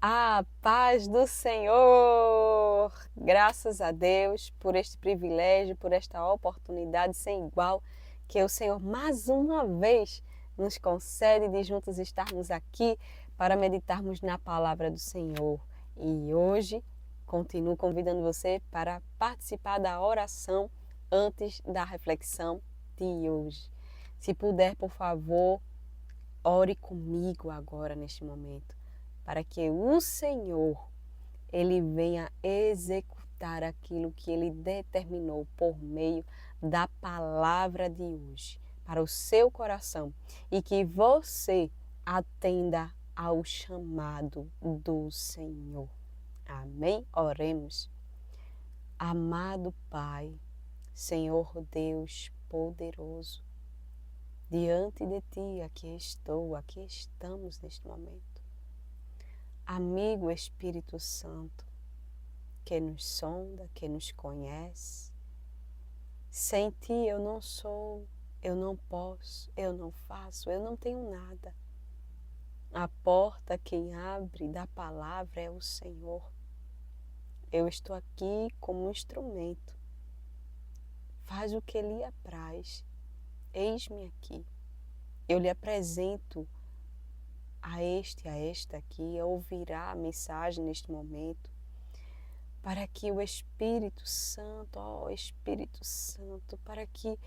A paz do Senhor! Graças a Deus por este privilégio, por esta oportunidade sem igual que o Senhor mais uma vez nos concede de juntos estarmos aqui para meditarmos na palavra do Senhor. E hoje continuo convidando você para participar da oração antes da reflexão de hoje. Se puder, por favor, ore comigo agora neste momento, para que o Senhor, Ele venha executar aquilo que Ele determinou por meio da palavra de hoje, para o seu coração, e que você atenda ao chamado do Senhor. Amém? Oremos. Amado Pai, Senhor Deus poderoso, diante de Ti aqui estou, aqui estamos neste momento. Amigo Espírito Santo, que nos sonda, que nos conhece. Sem Ti eu não sou, eu não posso, eu não faço, eu não tenho nada. A porta quem abre da palavra é o Senhor. Eu estou aqui como um instrumento. Faz o que lhe apraz. Eis-me aqui. Eu lhe apresento a esta aqui, ouvirá a mensagem neste momento, para que o Espírito Santo, ó Espírito Santo, para que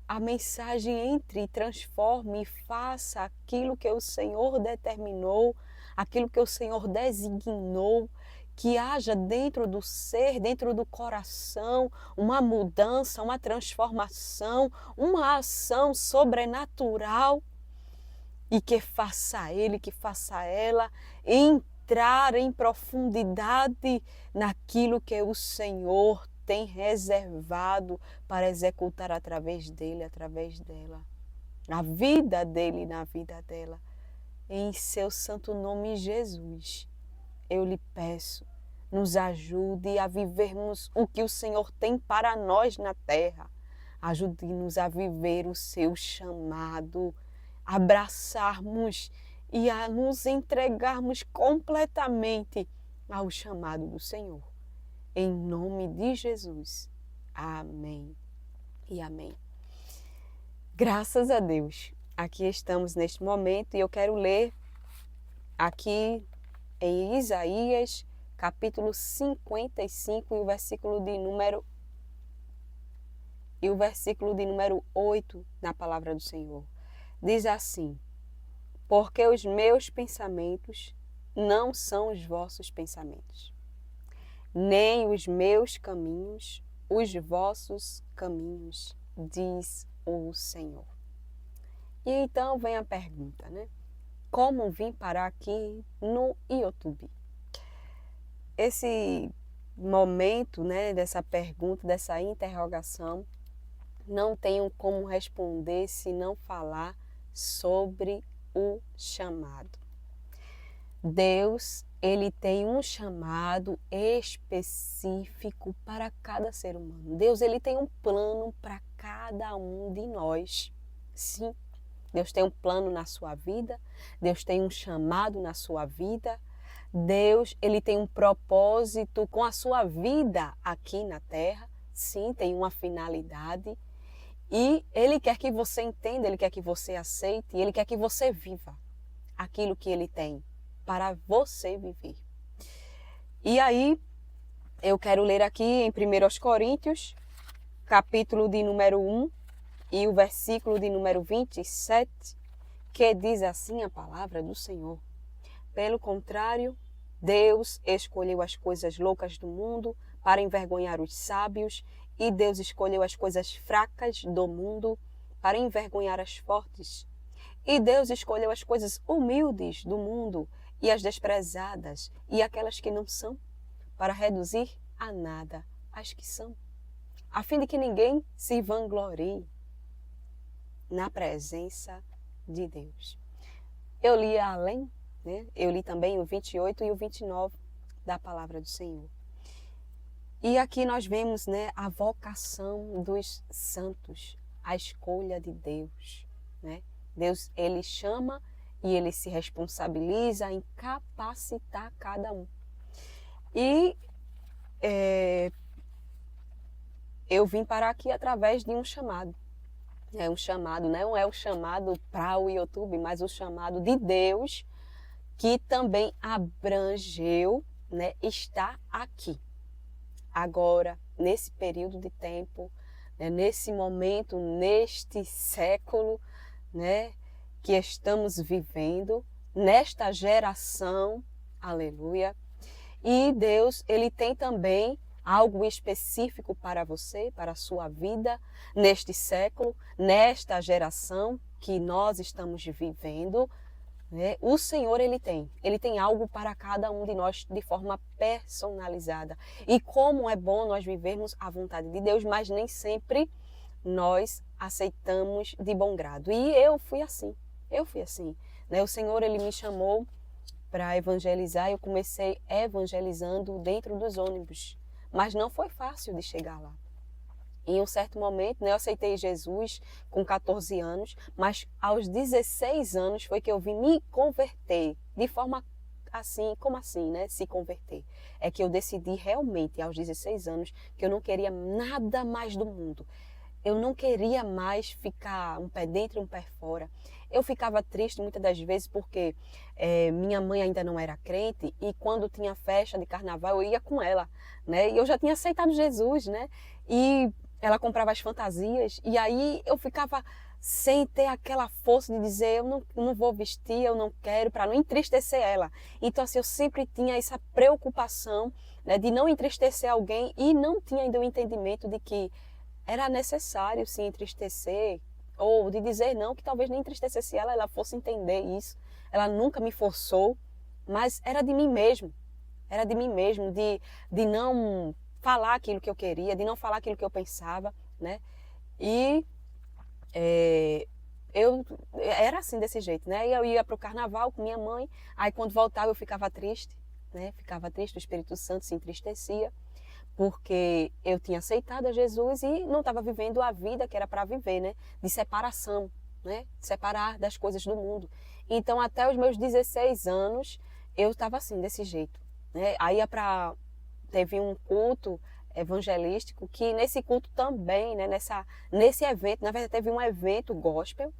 a mensagem entre e transforme e faça aquilo que o Senhor determinou, aquilo que o Senhor designou, que haja dentro do ser, dentro do coração, uma mudança, uma transformação, uma ação sobrenatural, e que faça ele, que faça ela entrar em profundidade naquilo que o Senhor tem reservado para executar através dele, através dela. Na vida dele e na vida dela. Em seu santo nome, Jesus, eu lhe peço, nos ajude a vivermos o que o Senhor tem para nós na terra. Ajude-nos a viver o seu chamado, abraçarmos e a nos entregarmos completamente ao chamado do Senhor. Em nome de Jesus. Amém e amém. Graças a Deus. Aqui estamos neste momento e eu quero ler aqui em Isaías, capítulo 55 e o versículo de número 8 na palavra do Senhor. Diz assim: porque os meus pensamentos não são os vossos pensamentos, nem os meus caminhos, os vossos caminhos, diz o Senhor. E então vem a pergunta, né? Como vim parar aqui no YouTube? Esse momento, né, dessa pergunta, dessa interrogação, não tenho como responder se não falar sobre o chamado. Deus, ele tem um chamado específico para cada ser humano. Deus, ele tem um plano para cada um de nós. Sim, Deus tem um plano na sua vida, Deus tem um chamado na sua vida, Deus, ele tem um propósito com a sua vida aqui na terra. Sim, tem uma finalidade. E Ele quer que você entenda, Ele quer que você aceite, Ele quer que você viva aquilo que Ele tem para você viver. E aí, eu quero ler aqui em 1 Coríntios, capítulo de número 1 e o versículo de número 27, que diz assim a palavra do Senhor. Pelo contrário, Deus escolheu as coisas loucas do mundo para envergonhar os sábios, e Deus escolheu as coisas fracas do mundo para envergonhar as fortes. E Deus escolheu as coisas humildes do mundo e as desprezadas e aquelas que não são, para reduzir a nada as que são, a fim de que ninguém se vanglorie na presença de Deus. Eu li além, né? Eu li também o 28 e o 29 da palavra do Senhor. E aqui nós vemos, né, a vocação dos santos, a escolha de Deus, né? Deus, ele chama e Ele se responsabiliza em capacitar cada um. E eu vim parar aqui através de um chamado. É um chamado, não é o chamado para o YouTube, mas o chamado de Deus, que também abrangeu, né, está aqui. Agora, nesse período de tempo, né, nesse momento, neste século, né, que estamos vivendo, nesta geração, aleluia. E Deus, Ele tem também algo específico para você, para a sua vida, neste século, nesta geração que nós estamos vivendo, né? O Senhor, Ele tem algo para cada um de nós de forma personalizada. E como é bom nós vivermos a vontade de Deus, mas nem sempre nós aceitamos de bom grado. E eu fui assim, né? O Senhor, Ele me chamou para evangelizar, eu comecei evangelizando dentro dos ônibus, mas não foi fácil de chegar lá. Em um certo momento, né, eu aceitei Jesus com 14 anos, mas aos 16 anos foi que eu vim me converter, de forma assim, como assim, né, se converter? É que eu decidi realmente, aos 16 anos, que eu não queria nada mais do mundo. Eu não queria mais ficar um pé dentro e um pé fora. Eu ficava triste muitas das vezes porque minha mãe ainda não era crente e quando tinha festa de carnaval eu ia com ela, né? E eu já tinha aceitado Jesus, né? E ela comprava as fantasias e aí eu ficava sem ter aquela força de dizer eu não vou vestir, eu não quero, para não entristecer ela. Então assim, eu sempre tinha essa preocupação, né, de não entristecer alguém e não tinha ainda o entendimento de que era necessário se entristecer, ou de dizer não, que talvez nem entristecesse ela, ela fosse entender isso. Ela nunca me forçou, mas era de mim mesmo. Era de mim mesmo, de não falar aquilo que eu queria, de não falar aquilo que eu pensava, né? E eu era assim, desse jeito, né? E eu ia para o carnaval com minha mãe, aí quando voltava eu ficava triste, né? Ficava triste, o Espírito Santo se entristecia, porque eu tinha aceitado a Jesus e não estava vivendo a vida que era para viver, né? De separação, né? De separar das coisas do mundo. Então, até os meus 16 anos, eu estava assim, desse jeito, né? Aí teve um culto evangelístico, que nesse culto também, né? Nesse evento, na verdade, teve um evento gospel,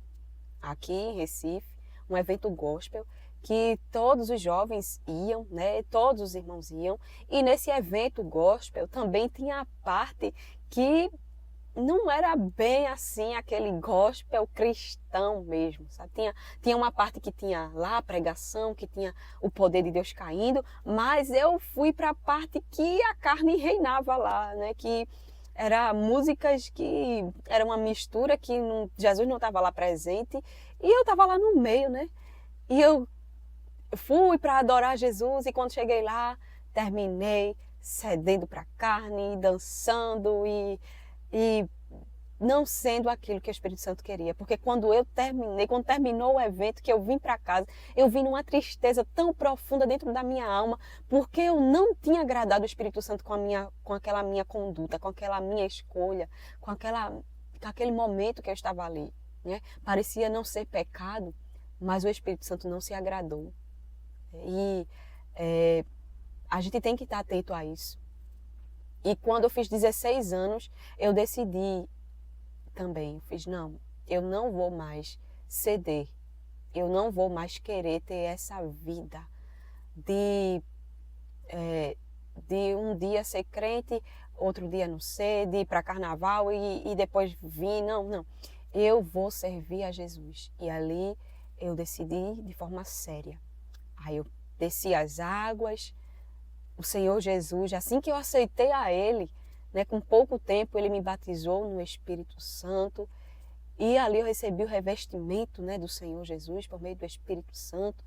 aqui em Recife, um evento gospel, que todos os jovens iam, né? Todos os irmãos iam. E nesse evento gospel também tinha a parte que não era bem assim aquele gospel cristão mesmo, sabe? Tinha uma parte que tinha lá a pregação, que tinha o poder de Deus caindo, mas eu fui para a parte que a carne reinava lá, né? Que era músicas que era uma mistura que Jesus não estava lá presente e eu estava lá no meio, né? E eu fui para adorar Jesus e quando cheguei lá, terminei cedendo para a carne, dançando e não sendo aquilo que o Espírito Santo queria. Porque quando terminou o evento, que eu vim para casa, eu vim numa tristeza tão profunda dentro da minha alma, porque eu não tinha agradado o Espírito Santo com aquela minha conduta, com aquela minha escolha, com aquele momento que eu estava ali, né? Parecia não ser pecado, mas o Espírito Santo não se agradou. E a gente tem que estar atento a isso. E quando eu fiz 16 anos, eu decidi também, não, eu não vou mais ceder, eu não vou mais querer ter essa vida de um dia ser crente, outro dia não ser, de ir para carnaval e depois vir, não, eu vou servir a Jesus. E ali eu decidi de forma séria. Aí eu desci as águas, o Senhor Jesus, assim que eu aceitei a Ele, né, com pouco tempo Ele me batizou no Espírito Santo e ali eu recebi o revestimento, né, do Senhor Jesus por meio do Espírito Santo.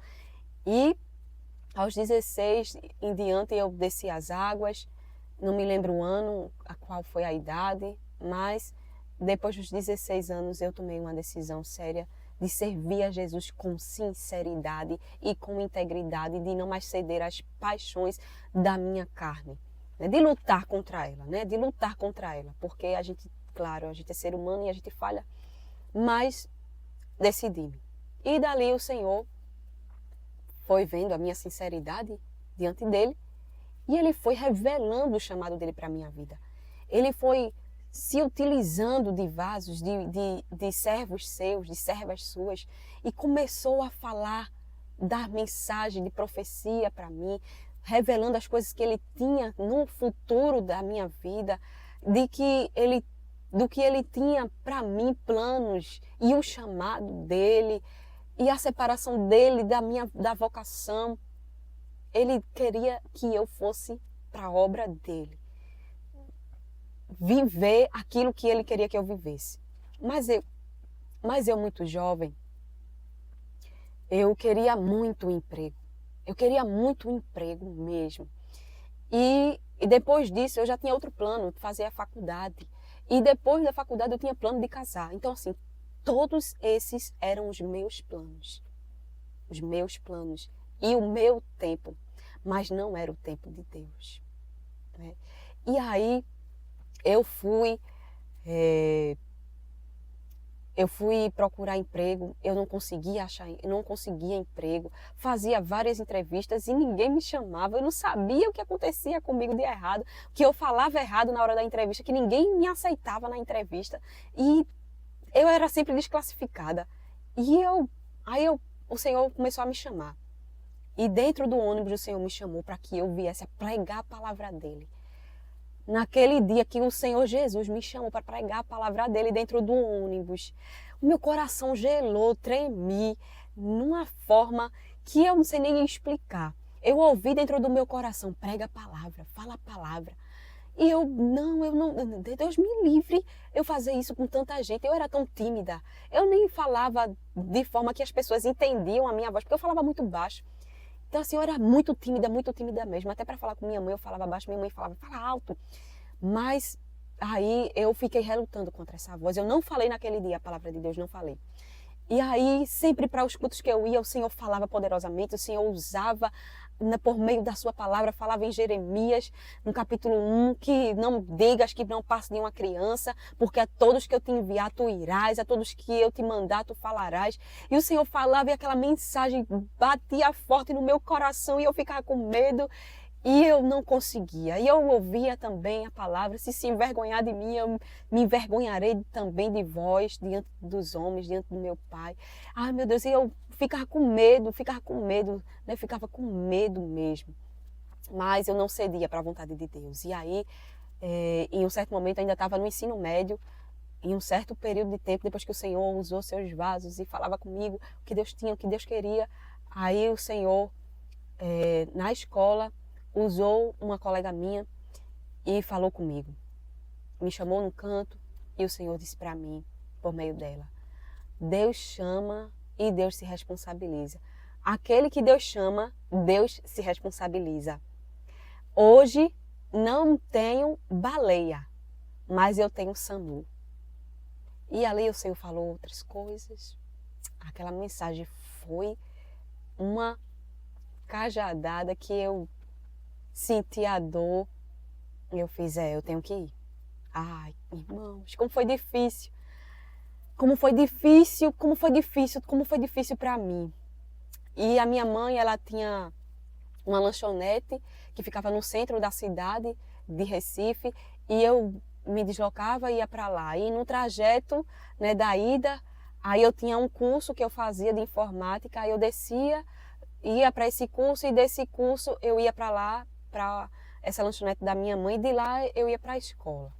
E aos 16 em diante eu desci as águas, não me lembro o ano, a qual foi a idade, mas depois dos 16 anos eu tomei uma decisão séria de servir a Jesus com sinceridade e com integridade, de não mais ceder às paixões da minha carne, né? De lutar contra ela, né? De lutar contra ela, porque a gente, claro, a gente é ser humano e a gente falha, mas decidi-me. E dali o Senhor foi vendo a minha sinceridade diante dele e ele foi revelando o chamado dele para a minha vida. Ele foi se utilizando de vasos, de servos seus, de servas suas, e começou a falar, dar mensagem de profecia para mim, revelando as coisas que ele tinha no futuro da minha vida, do que ele tinha para mim, planos, e o chamado dele, e a separação dele da vocação. Ele queria que eu fosse para a obra dele, viver aquilo que ele queria que eu vivesse. Mas eu muito jovem, eu queria muito emprego. Eu queria muito emprego mesmo. E depois disso eu já tinha outro plano, fazer a faculdade. E depois da faculdade eu tinha plano de casar. Então assim, todos esses eram os meus planos. Os meus planos. E o meu tempo. Mas não era o tempo de Deus. Né? E aí eu fui procurar emprego, eu não conseguia emprego, fazia várias entrevistas e ninguém me chamava, eu não sabia o que acontecia comigo de errado, que eu falava errado na hora da entrevista, que ninguém me aceitava na entrevista e eu era sempre desclassificada. O Senhor começou a me chamar. E dentro do ônibus o Senhor me chamou para que eu viesse a pregar a palavra dele. Naquele dia que o Senhor Jesus me chamou para pregar a palavra dele dentro do ônibus, o meu coração gelou, tremi, numa forma que eu não sei nem explicar. Eu ouvi dentro do meu coração, prega a palavra, fala a palavra. E eu não, Deus me livre eu fazer isso com tanta gente. Eu era tão tímida, eu nem falava de forma que as pessoas entendiam a minha voz, porque eu falava muito baixo. Então, assim, eu era muito tímida mesmo. Até para falar com minha mãe, eu falava baixo, minha mãe falava, fala alto. Mas aí eu fiquei relutando contra essa voz. Eu não falei naquele dia a palavra de Deus, não falei. E aí, sempre para os cultos que eu ia, o Senhor falava poderosamente, o Senhor usava, por meio da sua palavra, falava em Jeremias, no capítulo 1, que não digas que não passe de uma criança, porque a todos que eu te enviar tu irás, a todos que eu te mandar tu falarás. E o Senhor falava e aquela mensagem batia forte no meu coração e eu ficava com medo. E eu não conseguia. E eu ouvia também a palavra, se envergonhar de mim, eu me envergonharei também de vós, diante dos homens, diante do meu Pai. Ai, meu Deus, e eu ficava com medo, né? Ficava com medo mesmo. Mas eu não cedia para a vontade de Deus. E aí, em um certo momento, eu ainda estava no ensino médio, em um certo período de tempo, depois que o Senhor usou seus vasos e falava comigo o que Deus tinha, o que Deus queria, aí o Senhor, na escola, usou uma colega minha e falou comigo. Me chamou num canto e o Senhor disse para mim, por meio dela, Deus chama e Deus se responsabiliza. Aquele que Deus chama, Deus se responsabiliza. Hoje não tenho baleia, mas eu tenho SAMU. E ali o Senhor falou outras coisas. Aquela mensagem foi uma cajadada que eu senti a dor, eu fiz, eu tenho que ir. Ai, irmãos, como foi difícil para mim. E a minha mãe, ela tinha uma lanchonete que ficava no centro da cidade de Recife e eu me deslocava e ia para lá. E no trajeto, né, da ida, aí eu tinha um curso que eu fazia de informática, aí eu descia, ia para esse curso e desse curso eu ia para lá, para essa lanchonete da minha mãe, e de lá eu ia para a escola.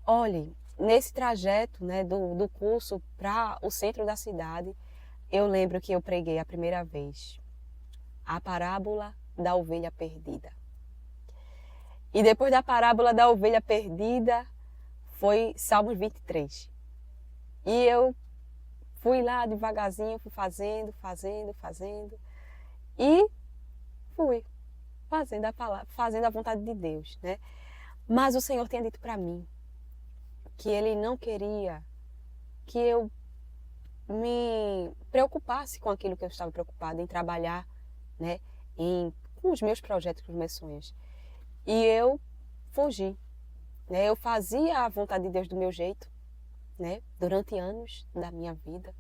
Olhe, nesse trajeto, né, do curso para o centro da cidade, eu lembro que eu preguei a primeira vez a parábola da ovelha perdida. E depois da parábola da ovelha perdida foi Salmos 23. E eu fui lá devagarzinho, fui fazendo e fui fazendo a vontade de Deus, né? Mas o Senhor tinha dito para mim que Ele não queria que eu me preocupasse com aquilo que eu estava preocupada, em trabalhar, né? Com os meus projetos, com os meus sonhos. E eu fugi, né? Eu fazia a vontade de Deus do meu jeito, né? Durante anos da minha vida,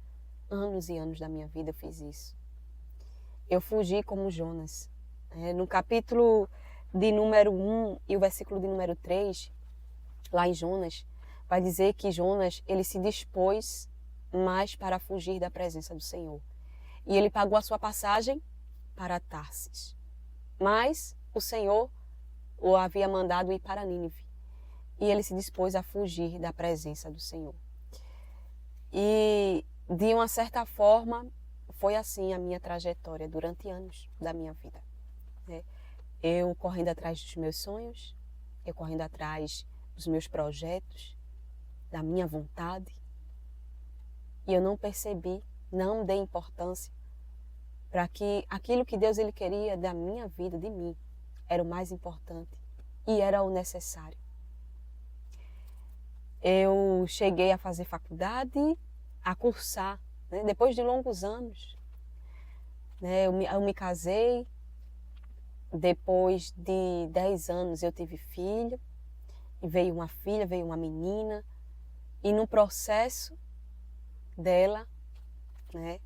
anos e anos da minha vida eu fiz isso. eu fugi como Jonas. No capítulo de número 1 e o versículo de número 3, lá em Jonas, vai dizer que Jonas, ele se dispôs mais para fugir da presença do Senhor. E ele pagou a sua passagem para Tarsis. Mas o Senhor o havia mandado ir para Nínive. E ele se dispôs a fugir da presença do Senhor. E, de uma certa forma, foi assim a minha trajetória durante anos da minha vida. Eu correndo atrás dos meus sonhos, eu correndo atrás dos meus projetos, da minha vontade. E eu não percebi, não dei importância para que aquilo que Deus ele queria da minha vida, de mim, era o mais importante e era o necessário. Eu cheguei a fazer faculdade, a cursar, né? Depois de longos anos. Né? Eu me casei, depois de 10 anos eu tive filho, e veio uma filha, veio uma menina, e no processo dela, né,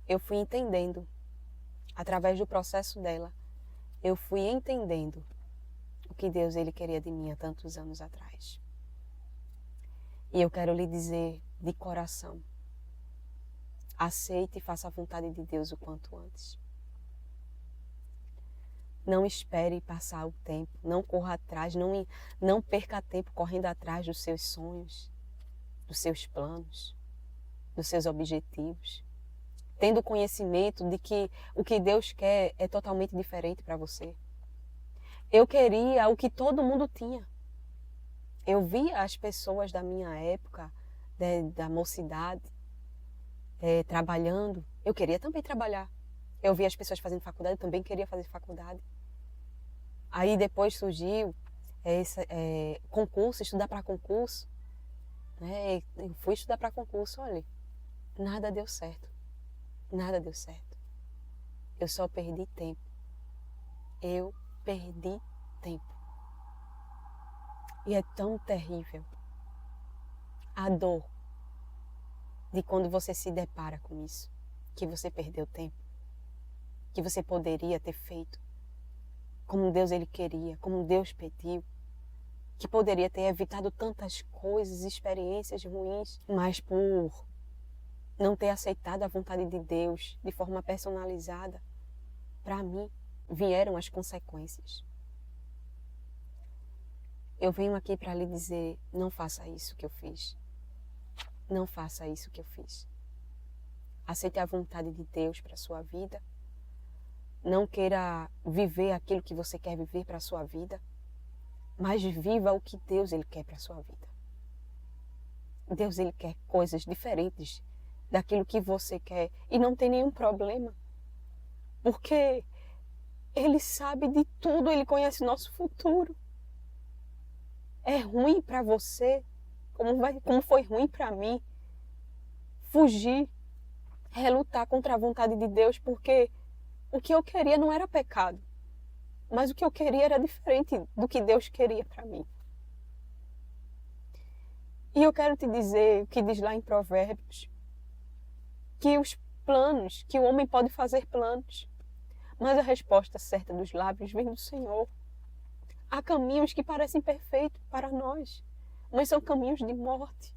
eu fui entendendo, através do processo dela, eu fui entendendo o que Deus ele queria de mim há tantos anos atrás. E eu quero lhe dizer de coração, aceite e faça a vontade de Deus o quanto antes. Não espere passar o tempo, não corra atrás, não perca tempo correndo atrás dos seus sonhos, dos seus planos, dos seus objetivos, tendo conhecimento de que o que Deus quer é totalmente diferente para você. Eu queria o que todo mundo tinha. Eu via as pessoas da minha época, da mocidade, trabalhando. Eu queria também trabalhar. Eu via as pessoas fazendo faculdade, eu também queria fazer faculdade. Aí depois surgiu concurso, estudar para concurso. Eu fui estudar para concurso, olha, nada deu certo. Nada deu certo. Eu só perdi tempo. Eu perdi tempo. E é tão terrível a dor de quando você se depara com isso, que você perdeu tempo, que você poderia ter feito como Deus ele queria, como Deus pediu, que poderia ter evitado tantas coisas, experiências ruins, mas por não ter aceitado a vontade de Deus de forma personalizada, para mim vieram as consequências. Eu venho aqui para lhe dizer, não faça isso que eu fiz. Não faça isso que eu fiz. Aceite a vontade de Deus para a sua vida. Não queira viver aquilo que você quer viver para a sua vida, mas viva o que Deus ele quer para a sua vida. Deus ele quer coisas diferentes daquilo que você quer e não tem nenhum problema, porque Ele sabe de tudo, Ele conhece o nosso futuro. É ruim para você, como foi ruim para mim, fugir, relutar contra a vontade de Deus, porque o que eu queria não era pecado, mas o que eu queria era diferente do que Deus queria para mim. E eu quero te dizer o que diz lá em Provérbios, que os planos, que o homem pode fazer planos, mas a resposta certa dos lábios vem do Senhor. Há caminhos que parecem perfeitos para nós, mas são caminhos de morte.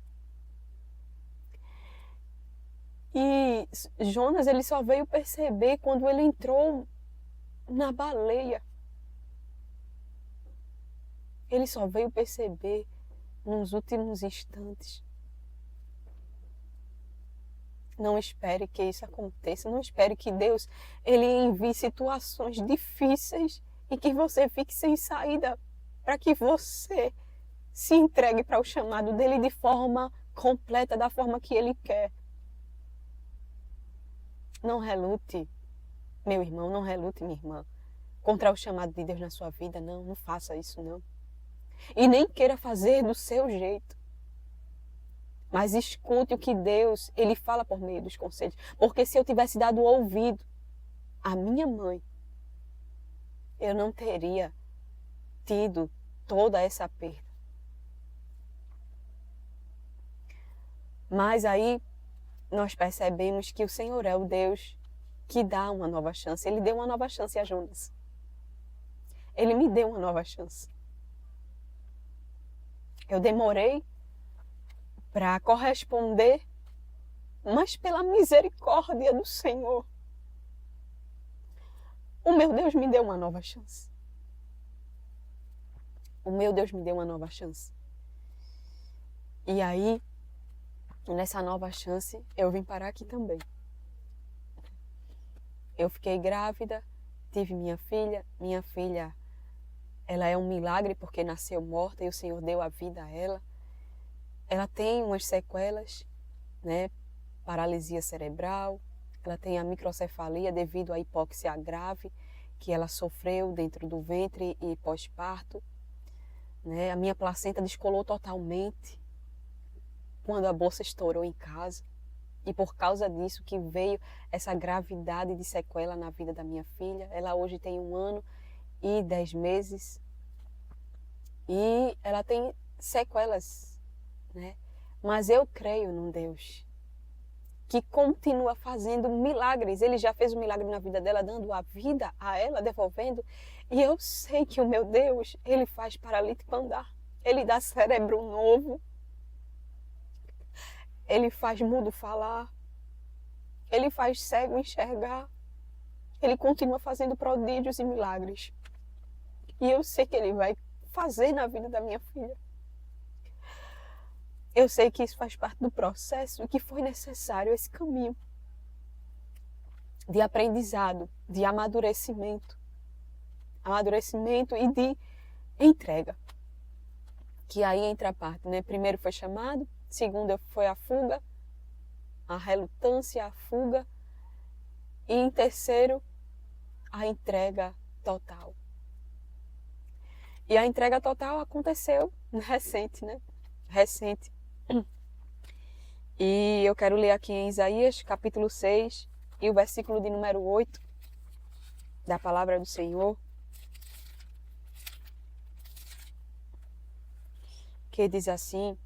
E Jonas ele só veio perceber quando ele entrou na baleia. Ele só veio perceber nos últimos instantes. Não espere que isso aconteça, não espere que Deus ele envie situações difíceis e que você fique sem saída, para que você se entregue para o chamado dele de forma completa, da forma que ele quer. Não relute, meu irmão, não relute, minha irmã, contra o chamado de Deus na sua vida. Não faça isso, não. E nem queira fazer do seu jeito. Mas escute o que Deus, ele fala por meio dos conselhos. Porque se eu tivesse dado ouvido à minha mãe, eu não teria tido toda essa perda. Mas aí nós percebemos que o Senhor é o Deus que dá uma nova chance. Ele deu uma nova chance a Jonas. Ele me deu uma nova chance. Eu demorei para corresponder, mas pela misericórdia do Senhor, o meu Deus me deu uma nova chance. O meu Deus me deu uma nova chance. E aí, nessa nova chance, eu vim parar aqui também. Eu fiquei grávida, tive minha filha. Minha filha, ela é um milagre porque nasceu morta e o Senhor deu a vida a ela. Ela tem umas sequelas, né? Paralisia cerebral, ela tem a microcefalia devido à hipóxia grave que ela sofreu dentro do ventre e pós-parto. Né? A minha placenta descolou totalmente quando a bolsa estourou em casa. E por causa disso que veio essa gravidade de sequela na vida da minha filha. Ela hoje tem 1 ano e 10 meses. E ela tem sequelas, né? Mas eu creio num Deus que continua fazendo milagres. Ele já fez um milagre na vida dela, dando a vida a ela, devolvendo. E eu sei que o meu Deus, ele faz paralítico andar. Ele dá cérebro novo. Ele faz mudo falar. Ele faz cego enxergar. Ele continua fazendo prodígios e milagres. E eu sei que ele vai fazer na vida da minha filha. Eu sei que isso faz parte do processo e que foi necessário esse caminho de aprendizado, de amadurecimento e de entrega. Que aí entra a parte, né? Primeiro foi chamado, segundo foi a fuga, a relutância, a fuga, e em terceiro, a entrega total. E a entrega total aconteceu recente, né? Recente. E eu quero ler aqui em Isaías, capítulo 6, e o versículo de número 8, da palavra do Senhor, que diz assim: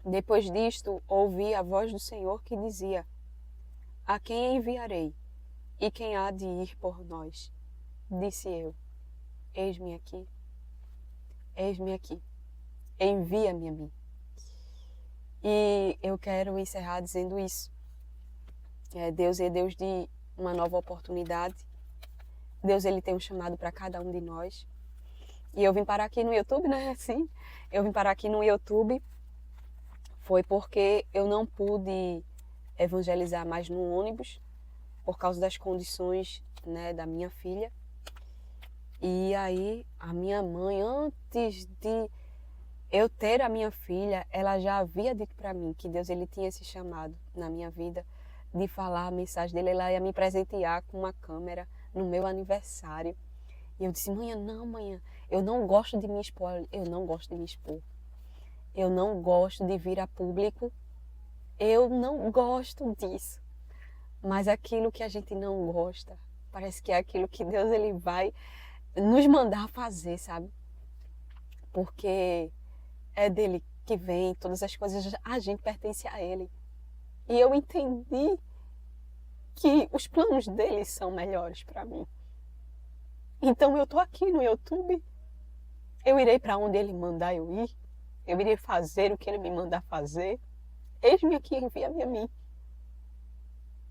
depois disto, ouvi a voz do Senhor que dizia: a quem enviarei? E quem há de ir por nós? Disse eu: eis-me aqui, envia-me a mim. E eu quero encerrar dizendo isso. Deus é Deus de uma nova oportunidade. Deus, ele tem um chamado para cada um de nós. E eu vim parar aqui no YouTube, né? Sim, eu vim parar aqui no YouTube. Foi porque eu não pude evangelizar mais no ônibus por causa das condições, né, da minha filha. E aí a minha mãe, antes de eu ter a minha filha, ela já havia dito para mim que Deus, ele tinha esse chamado na minha vida de falar a mensagem dele. Ela ia me presentear com uma câmera no meu aniversário. E eu disse: mãe, eu não gosto de me expor, eu não gosto de vir a público, eu não gosto disso. Mas aquilo que a gente não gosta, parece que é aquilo que Deus, ele vai nos mandar fazer, sabe? Porque é dele que vem todas as coisas, a gente pertence a ele. E eu entendi que os planos dele são melhores para mim. Então eu estou aqui no YouTube, eu irei para onde ele mandar eu ir, eu irei fazer o que ele me mandar fazer. Eis-me aqui, envia-me a mim.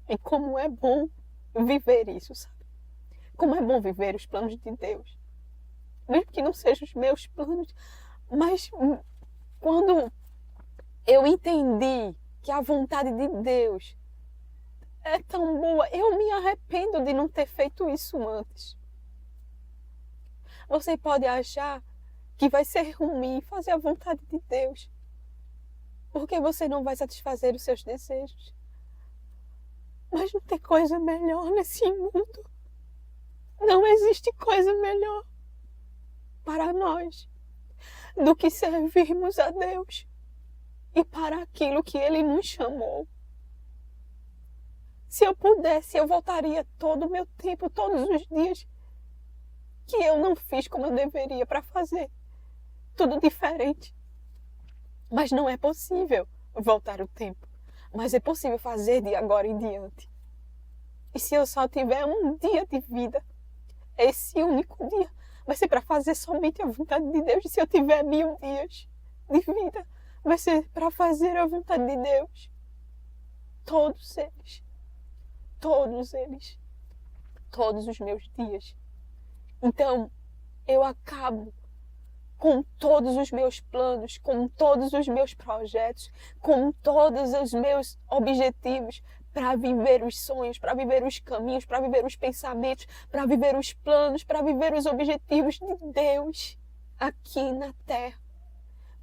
E como é bom viver isso, sabe? Como é bom viver os planos de Deus. Mesmo que não sejam os meus planos, mas quando eu entendi que a vontade de Deus é tão boa, eu me arrependo de não ter feito isso antes. Você pode achar que vai ser ruim fazer a vontade de Deus, porque você não vai satisfazer os seus desejos. Mas não tem coisa melhor nesse mundo. Não existe coisa melhor para nós do que servirmos a Deus e para aquilo que Ele nos chamou. Se eu pudesse, eu voltaria todo o meu tempo, todos os dias que eu não fiz como eu deveria para fazer tudo diferente. Mas não é possível voltar o tempo. Mas é possível fazer de agora em diante. E se eu só tiver um dia de vida, esse único dia vai ser para fazer somente a vontade de Deus. E se eu tiver 1000 dias de vida, vai ser para fazer a vontade de Deus. Todos eles. Todos eles. Todos os meus dias. Então, eu acabo com todos os meus planos, com todos os meus projetos, com todos os meus objetivos para viver os sonhos, para viver os caminhos, para viver os pensamentos, para viver os planos, para viver os objetivos de Deus aqui na Terra.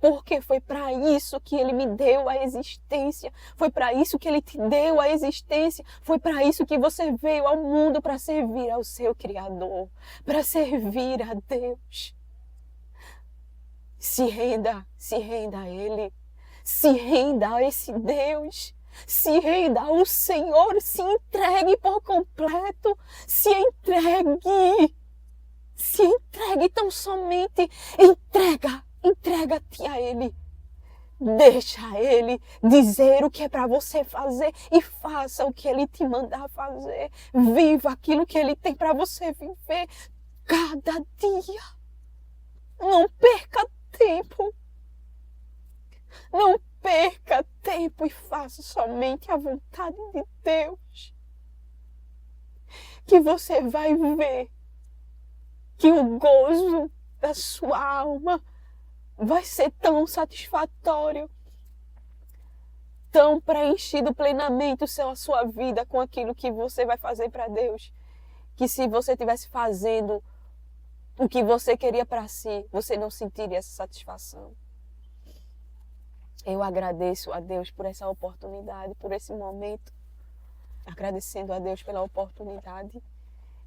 Porque foi para isso que Ele me deu a existência, foi para isso que Ele te deu a existência, foi para isso que você veio ao mundo, para servir ao seu Criador, para servir a Deus. Se renda a Ele, se renda a esse Deus, se renda ao Senhor, se entregue por completo, se entregue tão somente, entrega-te a Ele. Deixa Ele dizer o que é para você fazer e faça o que Ele te mandar fazer. Viva aquilo que Ele tem para você viver cada dia. Não perca tempo. Não perca tempo e faça somente a vontade de Deus. Que você vai ver que o gozo da sua alma vai ser tão satisfatório, tão preenchido plenamente a sua vida com aquilo que você vai fazer para Deus, que se você estivesse fazendo o que você queria para si, você não sentiria essa satisfação. Eu agradeço a Deus por essa oportunidade, por esse momento, agradecendo a Deus pela oportunidade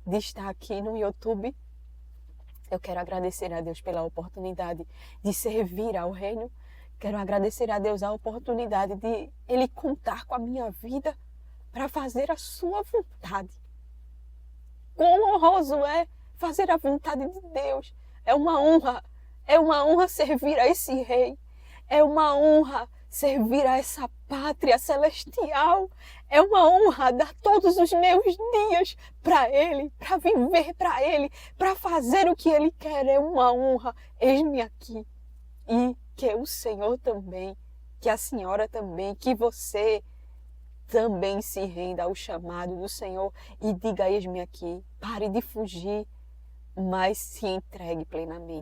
de estar aqui no YouTube. Eu quero agradecer a Deus pela oportunidade de servir ao reino. Quero agradecer a Deus a oportunidade de Ele contar com a minha vida para fazer a sua vontade. Quão honroso é fazer a vontade de Deus. É uma honra servir a esse rei. É uma honra servir a essa pátria celestial. É uma honra dar todos os meus dias para Ele, para viver para Ele, para fazer o que Ele quer. É uma honra. Eis-me aqui. E que o Senhor também, que a senhora também, que você também se renda ao chamado do Senhor e diga: eis-me aqui. Pare de fugir, mas se entregue plenamente.